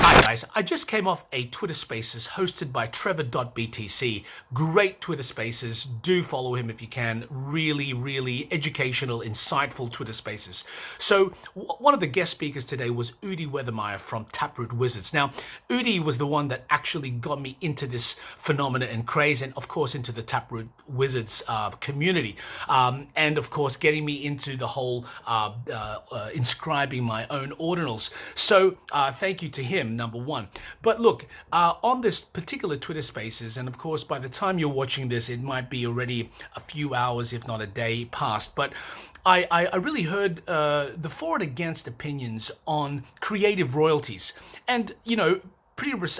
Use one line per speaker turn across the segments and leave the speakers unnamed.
Hi guys, I just came off a Twitter Spaces hosted by Trevor.btc. Great Twitter Spaces. Do follow him if you can. Really educational, insightful Twitter Spaces. So one of the guest speakers today was Udi Weathermeyer from Taproot Wizards. Now, Udi was the one that actually got me into this phenomena and craze, and of course into the Taproot Wizards community, and of course getting me into the whole inscribing my own ordinals. So thank you to him, number one. But look, on this particular Twitter Spaces, and of course by the time you're watching this, it might be already a few hours, if not a day past, but I really heard the for and against opinions on creative royalties. And, you know,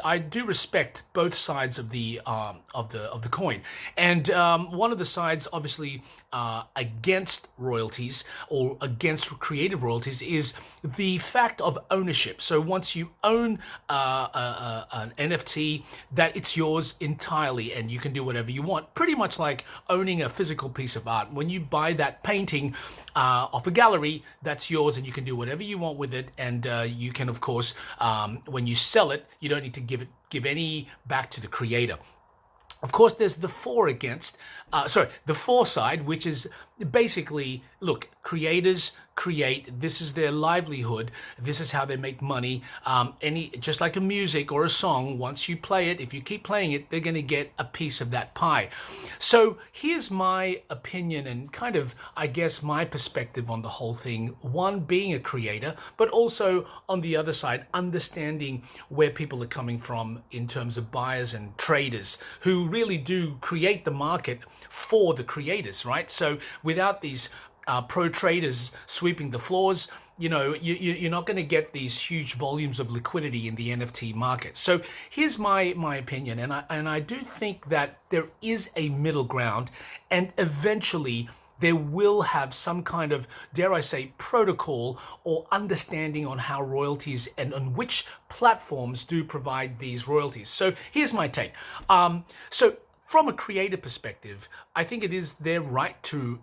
I do respect both sides of the coin, and one of the sides, obviously, against royalties or against creative royalties is the fact of ownership. So once you own an NFT, that it's yours entirely, and you can do whatever you want. Pretty much like owning a physical piece of art. When you buy that painting off a gallery, that's yours, and you can do whatever you want with it. And you can, of course, when you sell it, you don't need to give any back to the creator. Of course, there's the the for side, which is basically, look, creators create, this is their livelihood, this is how they make money. Just like a music or a song, once you play it, if you keep playing it, they're going to get a piece of that pie. So here's my opinion and kind of, I guess, my perspective on the whole thing. One, being a creator, but also on the other side, understanding where people are coming from in terms of buyers and traders who really do create the market for the creators, right? So without these pro traders sweeping the floors, you know, you're not going to get these huge volumes of liquidity in the NFT market. So here's my opinion, and I do think that there is a middle ground, and eventually there will have some kind of, dare I say, protocol or understanding on how royalties and on which platforms do provide these royalties. So here's my take. So from a creator perspective, I think it is their right to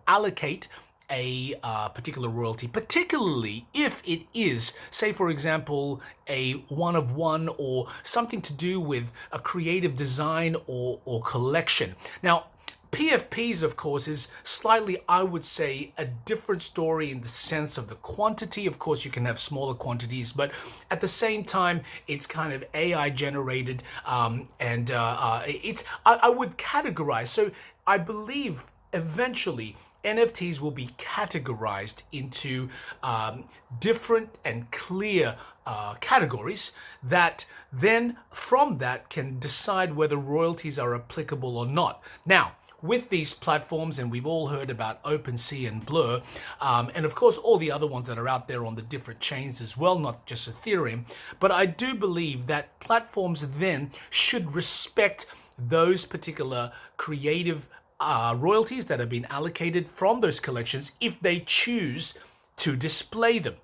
allocate a particular royalty, particularly if it is, say for example, a one-of-one or something to do with a creative design or collection. Now, PFPs, of course, is slightly, I would say, a different story in the sense of the quantity. Of course, you can have smaller quantities, but at the same time, it's kind of AI generated, I would categorize. So I believe eventually NFTs will be categorized into different and clear categories that then from that can decide whether royalties are applicable or not. Now, with these platforms, and we've all heard about OpenSea and Blur, and of course all the other ones that are out there on the different chains as well, not just Ethereum, but I do believe that platforms then should respect those particular creative royalties that have been allocated from those collections if they choose to display them.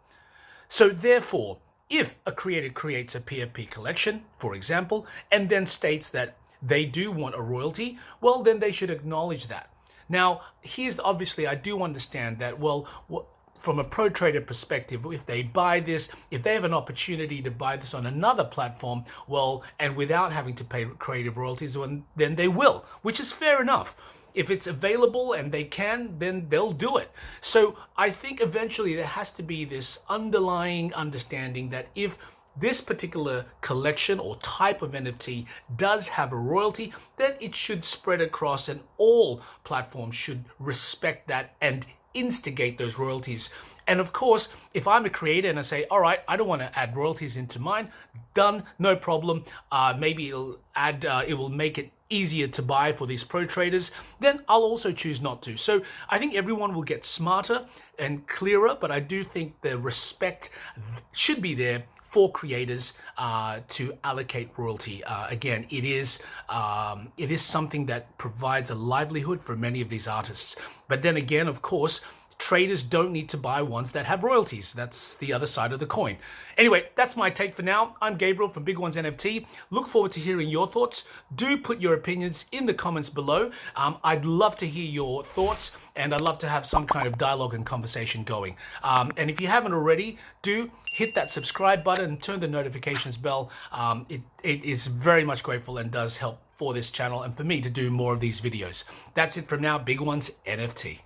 So therefore, if a creator creates a PFP collection, for example, and then states that they do want a royalty, well, then they should acknowledge that. Now, here's obviously, I do understand that, well, from a pro trader perspective, if they buy this, if they have an opportunity to buy this on another platform, well, and without having to pay creative royalties, then they will, which is fair enough. If it's available and they can, then they'll do it. So I think eventually there has to be this underlying understanding that if this particular collection or type of NFT does have a royalty, then it should spread across, and all platforms should respect that and instigate those royalties. And of course, if I'm a creator and I say, all right, I don't want to add royalties into mine, done, no problem. Maybe it will make it easier to buy for these pro traders, then I'll also choose not to. So I think everyone will get smarter and clearer, but I do think the respect should be there for creators to allocate royalty. Again, it is something that provides a livelihood for many of these artists. But then again, of course, traders don't need to buy ones that have royalties. That's the other side of the coin. Anyway, that's my take for now. I'm Gabriel from Big Ones NFT. Look forward to hearing your thoughts. Do put your opinions in the comments below. I'd love to hear your thoughts, and I'd love to have some kind of dialogue and conversation going. And if you haven't already, do hit that subscribe button and turn the notifications bell. It is very much grateful and does help for this channel and for me to do more of these videos. That's it from now. Big Ones NFT.